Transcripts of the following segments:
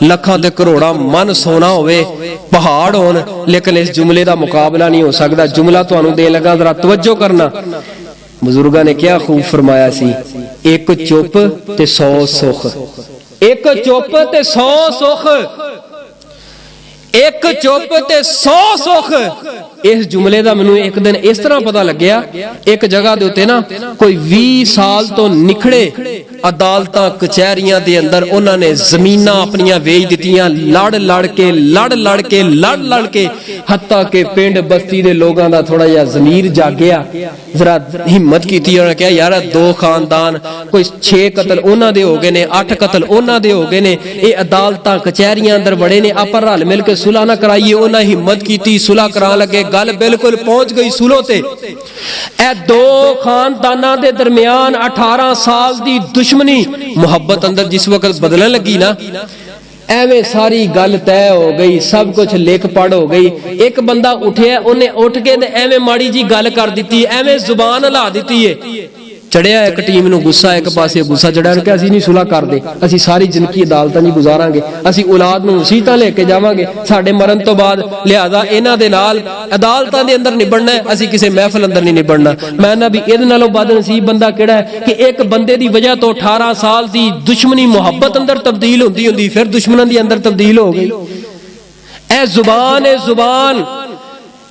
लखां ते करोड़ां मन सोना होवे, पहाड़ होन, लेकिन इस जुमले का मुकाबला नहीं हो सकता। जुमला तुहानूं दे लगा, जरा तवज्जो करना। बुजुर्गां ने क्या खूब फरमाया सी, एक चुप ते 100 सुख, एक चुप ते 100 सुख, एक चुप ते 100 सुख। इस जुमले का मैनू एक दिन इस तरह पता लग्या, एक जगह दे उत्ते ना कोई 20 साल तो निखड़े अदालतां कचहरियां दे अंदर उन्होंने जमीनां अपनियां वेच दित्तियां, लड़ लड़ के लड़ लड़ के लड़ लड़ के, हत्ता के पिंड बस्ती दे लोगां दा थोड़ा जिहा ज़मीर जागया, जरा हिम्मत कीती, उन्होंने कहा यार 2 खानदान, कोई 6 कतल उन्हां दे हो गए ने, 8 कतल उन्हां दे हो गए ने, ये अदालतां कचहरियां अंदर बड़े ने, आपां रल मिल के सुलह ना कराइए। उन्हें हिम्मत की, सुलह करा लगे, गल बिल्कुल पहुंच गई सुलो ते। ए 2 खानदानां दे दरमियान 18 साल दी दुश्मनी मुहब्बत अंदर जिस वक्त बदलने लगी ना, एवें सारी गल तय हो गई, सब कुछ लिख पढ़ हो गई। एक बंदा उठिया, उन्हें उठ के एवें माड़ी जी गल कर दी, एवें जुबान हिला दी है। चढ़िया एक टीम नूं गुस्सा, एक पासे गुस्सा चढ़िया कि असीं नहीं सुलह करदे, असीं सारी जिंदगी अदालतां नहीं गुजारांगे, असीं औलाद नूं सीतां लेके जावांगे, साडे मरण तो बाद लिहाजा इन्हां दे नाल अदालतां दे अंदर निबड़ना है, असीं किसी महफिल अंदर नहीं निबड़ना। मैं ना भी इहदे नालों बदनसीब बंदा किहड़ा है कि एक बंदे दी वजह तो 18 साल दी दुश्मनी मुहब्बत अंदर तब्दील होंदी होंदी फिर दुश्मनां दी अंदर तब्दील हो गई। ए जुबान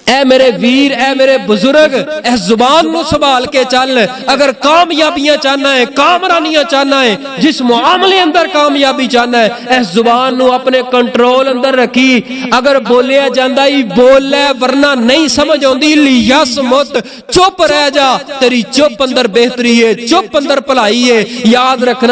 ऐ मेरे वीर, ऐ मेरे बुजुर्ग, इस जुबान को संभाल के चल। अगर कामयाबियां चाहना है, कामरानियां चाहना है, जिस मुआमले अंदर कामयाबी चाहना है, इस जुबान को अपने कंट्रोल अंदर रखी। अगर बोलिया जाता ही बोल ले, वरना नहीं समझ आती लियस मुत, चुप रह जा, तेरी चुप अंदर बेहतरी है, चुप अंदर भलाई है। याद रखना।